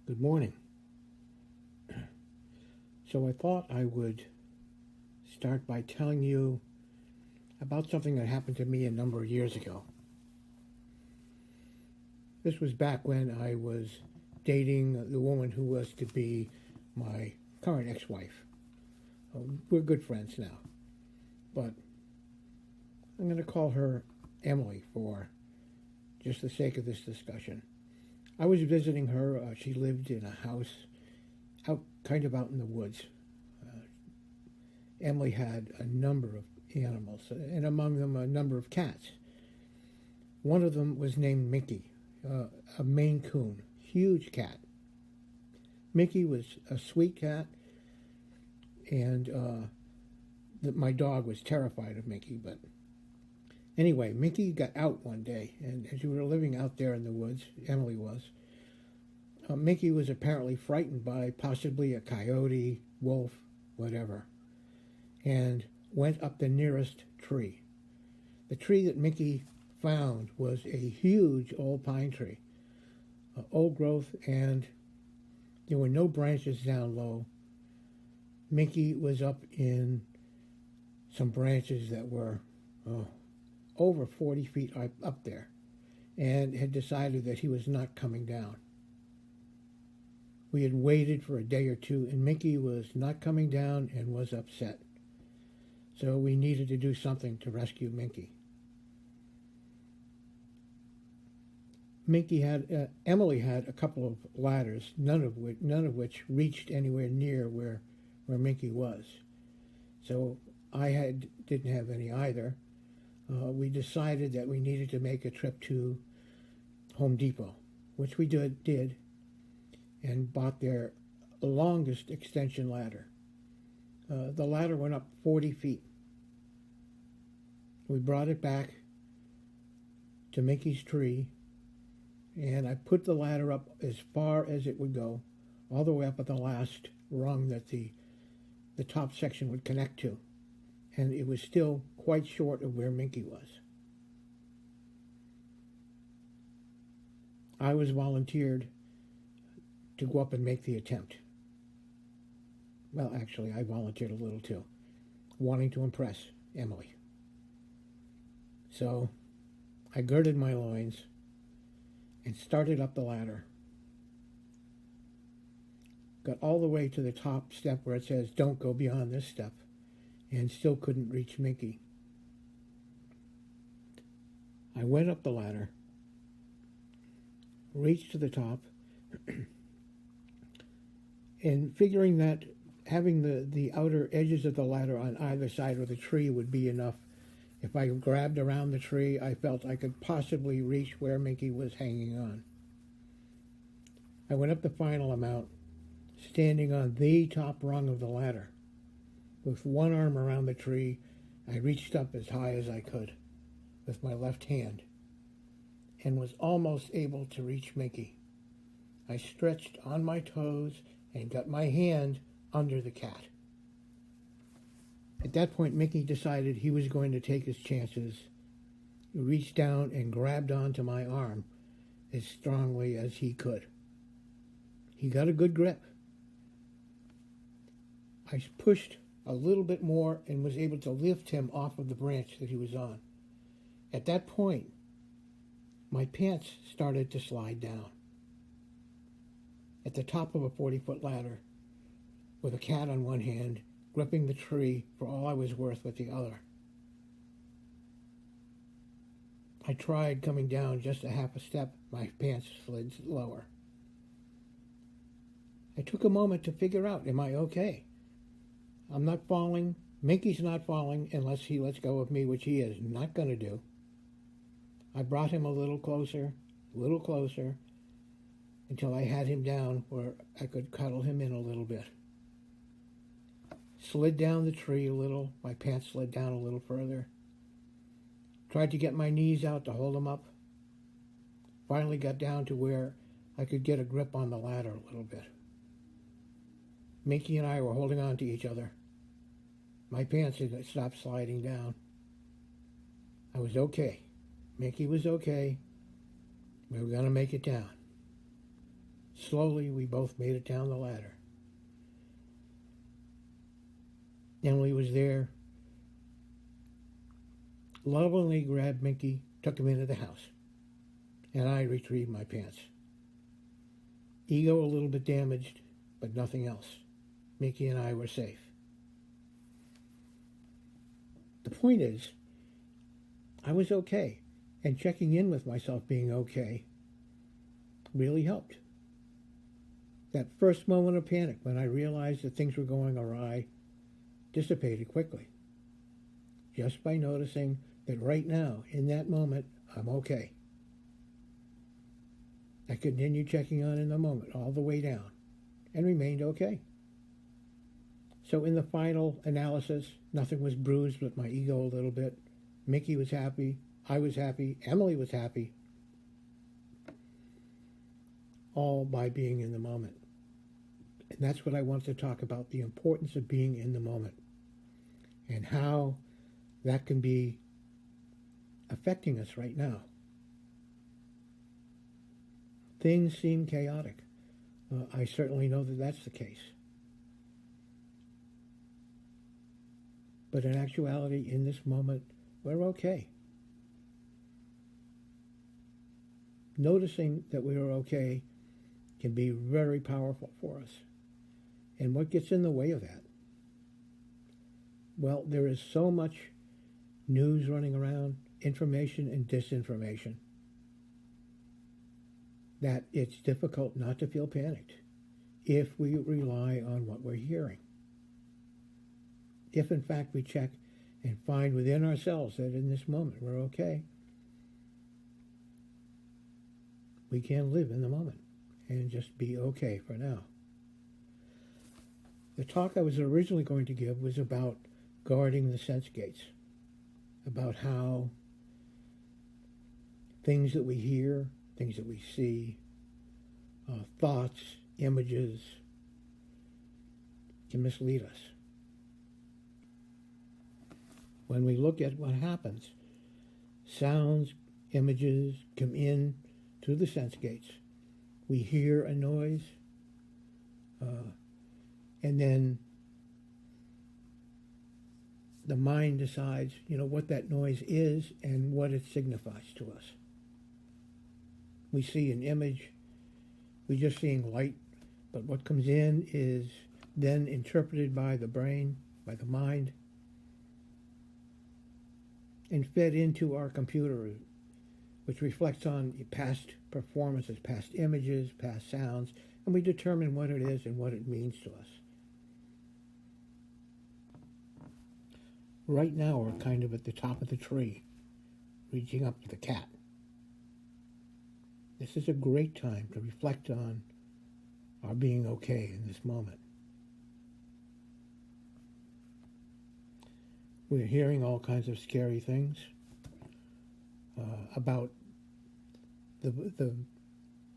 Good morning. So I thought I would start by telling you about something that happened to me a number of years ago. This was back when I was dating the woman who was to be my current ex-wife. We're good friends now, but I'm going to call her Emily for just the sake of this discussion. I was visiting her. She lived in a house kind of out in the woods. Emily had a number of animals, and among them a number of cats. One of them was named Mickey, a Maine Coon, huge cat. Mickey was a sweet cat, and my dog was terrified of Mickey. But anyway, Mickey got out one day, and as we were living out there in the woods, Emily was, Mickey was apparently frightened by possibly a coyote, wolf, whatever, and went up the nearest tree. The tree that Mickey found was a huge old pine tree, old growth, and there were no branches down low. Mickey was up in some branches that were over 40 feet up there, and had decided that he was not coming down. We had waited for a day or two, and Mickey was not coming down and was upset. So we needed to do something to rescue Mickey. Emily had a couple of ladders, none of which reached anywhere near where Mickey was. So didn't have any either. We decided that we needed to make a trip to Home Depot, which we did, and bought their longest extension ladder. The ladder went up 40 feet. We brought it back to Mickey's tree, and I put the ladder up as far as it would go, all the way up at the last rung that the top section would connect to. And it was still quite short of where Mickey was. I was volunteered to go up and make the attempt. Well, actually, I volunteered a little too, wanting to impress Emily. So I girded my loins and started up the ladder. Got all the way to the top step where it says, "Don't go beyond this step," and still couldn't reach Mickey. I went up the ladder, reached to the top, and figuring that having the outer edges of the ladder on either side of the tree would be enough. If I grabbed around the tree, I felt I could possibly reach where Mickey was hanging on. I went up the final amount, standing on the top rung of the ladder. With one arm around the tree, I reached up as high as I could with my left hand and was almost able to reach Mickey. I stretched on my toes and got my hand under the cat. At that point, Mickey decided he was going to take his chances. He reached down and grabbed onto my arm as strongly as he could. He got a good grip. I pushed a little bit more and was able to lift him off of the branch that he was on. At that point, my pants started to slide down. At the top of a 40-foot ladder, with a cat on one hand, gripping the tree for all I was worth with the other. I tried coming down just a half a step. My pants slid lower. I took a moment to figure out, am I okay? I'm not falling. Mickey's not falling unless he lets go of me, which he is not going to do. I brought him a little closer, until I had him down where I could cuddle him in a little bit. Slid down the tree a little. My pants slid down a little further. Tried to get my knees out to hold him up. Finally got down to where I could get a grip on the ladder a little bit. Mickey and I were holding on to each other. My pants had stopped sliding down. I was okay. Mickey was okay. We were going to make it down. slowly we both made it down the ladder. Emily was there, lovingly grabbed Minky, took him into the house, and I retrieved my pants. Ego a little bit damaged, but nothing else. Minky and I were safe. The point is, I was okay, and checking in with myself being okay really helped. That first moment of panic when I realized that things were going awry dissipated quickly, just by noticing that right now, in that moment, I'm okay. I continued checking on in the moment all the way down and remained okay. So in the final analysis, nothing was bruised but my ego a little bit. Mickey was happy, I was happy, Emily was happy, all by being in the moment. And that's what I want to talk about, the importance of being in the moment and how that can be affecting us right now. Things seem chaotic. I certainly know that that's the case. But in actuality, in this moment, we're okay. Noticing that we are okay can be very powerful for us. And what gets in the way of that? Well, there is so much news running around, information and disinformation, that it's difficult not to feel panicked if we rely on what we're hearing. If in fact we check and find within ourselves that in this moment we're okay, we can live in the moment and just be okay for now. The talk I was originally going to give was about guarding the sense gates, about how things that we hear, things that we see, thoughts, images can mislead us. When we look at what happens, sounds, images come in through the sense gates. We hear a noise, and then the mind decides, what that noise is and what it signifies to us. We see an image, we're just seeing light, but what comes in is then interpreted by the brain, by the mind, and fed into our computer, which reflects on past performances, past images, past sounds, and we determine what it is and what it means to us. Right now, we're kind of at the top of the tree, reaching up to the cat. This is a great time to reflect on our being okay in this moment. We're hearing all kinds of scary things about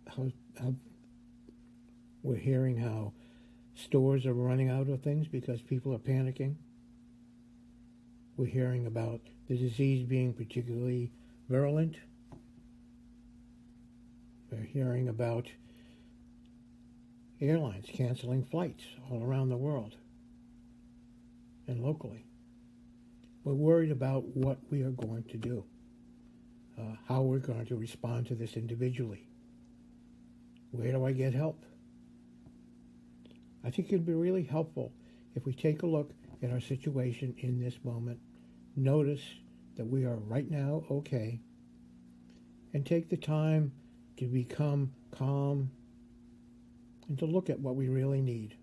how we're hearing how stores are running out of things because people are panicking. We're hearing about the disease being particularly virulent. We're hearing about airlines canceling flights all around the world and locally. We're worried about what we are going to do, how we're going to respond to this individually. Where do I get help? I think it'd be really helpful if we take a look at our situation in this moment, notice that we are right now okay, and take the time to become calm and to look at what we really need.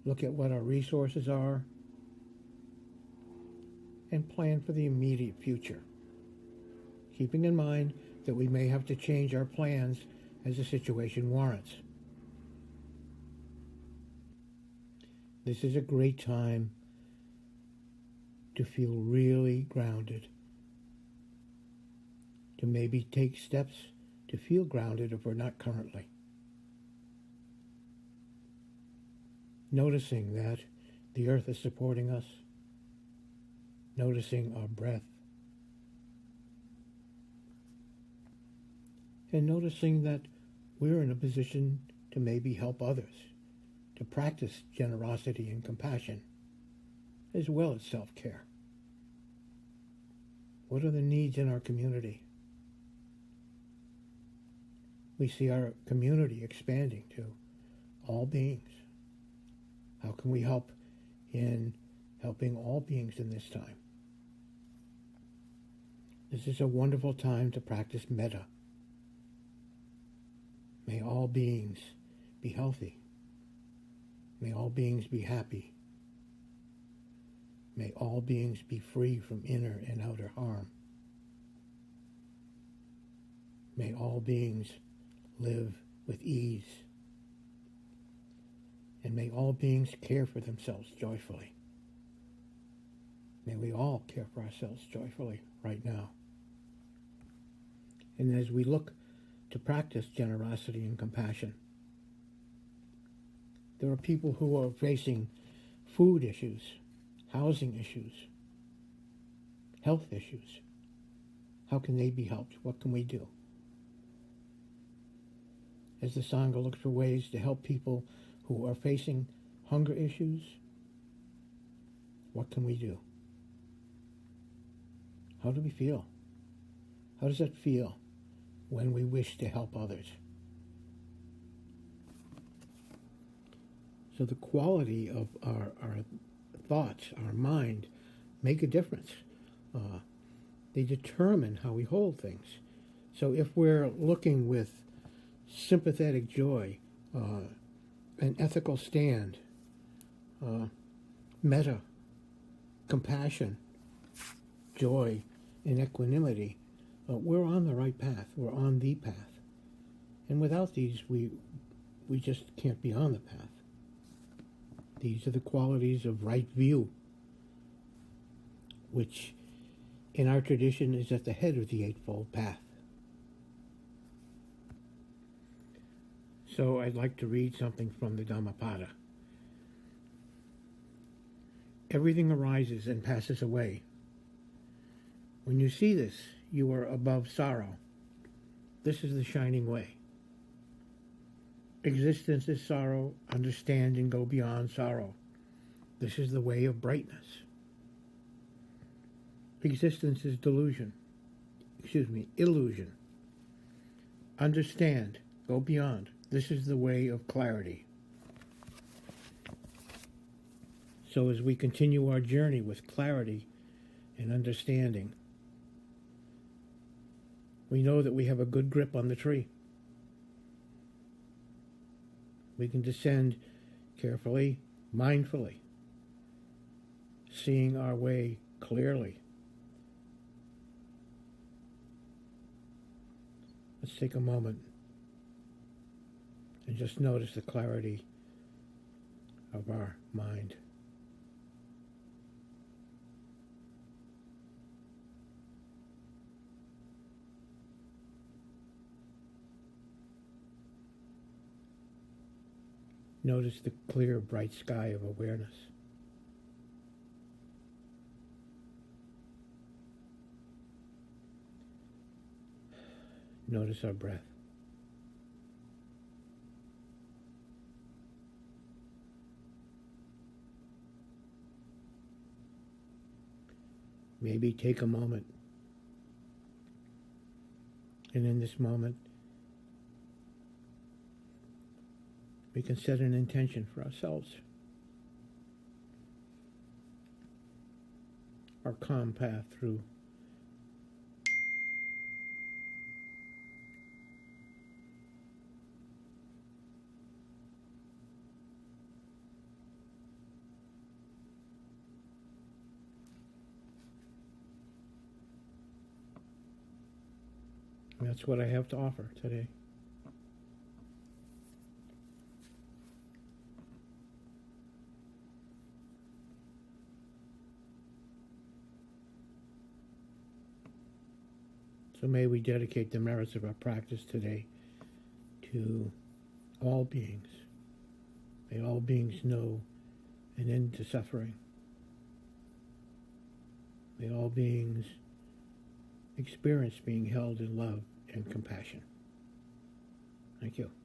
Look at what our resources are and plan for the immediate future, keeping in mind that we may have to change our plans as the situation warrants. This is a great time to feel really grounded, to maybe take steps to feel grounded if we're not currently. Noticing that the earth is supporting us, noticing our breath, and noticing that we're in a position to maybe help others, to practice generosity and compassion, as well as self-care. What are the needs in our community? We see our community expanding to all beings. How can we help in helping all beings in this time? This is a wonderful time to practice metta. May all beings be healthy. May all beings be happy. May all beings be free from inner and outer harm. May all beings live with ease. And may all beings care for themselves joyfully. May we all care for ourselves joyfully right now. And as we look to practice generosity and compassion, there are people who are facing food issues, housing issues, health issues. How can they be helped? What can we do? As the Sangha looks for ways to help people who are facing hunger issues, what can we do? How do we feel? How does it feel when we wish to help others? So the quality of our thoughts, our mind, make a difference. They determine how we hold things. So if we're looking with sympathetic joy, an ethical stand, metta, compassion, joy, and equanimity, we're on the right path. We're on the path. And without these, we just can't be on the path. These are the qualities of right view, which in our tradition is at the head of the Eightfold Path. So I'd like to read something from the Dhammapada. Everything arises and passes away. When you see this, you are above sorrow. This is the shining way. Existence is sorrow. Understand and go beyond sorrow. This is the way of brightness. Existence is illusion. Understand, go beyond. This is the way of clarity. So as we continue our journey with clarity and understanding, we know that we have a good grip on the tree. We can descend carefully, mindfully, seeing our way clearly. Let's take a moment and just notice the clarity of our mind. Notice the clear, bright sky of awareness. Notice our breath. Maybe take a moment, and in this moment, we can set an intention for ourselves. Our calm path through that's what I have to offer today. So may we dedicate the merits of our practice today to all beings. May all beings know an end to suffering. May all beings experience being held in love and compassion. Thank you.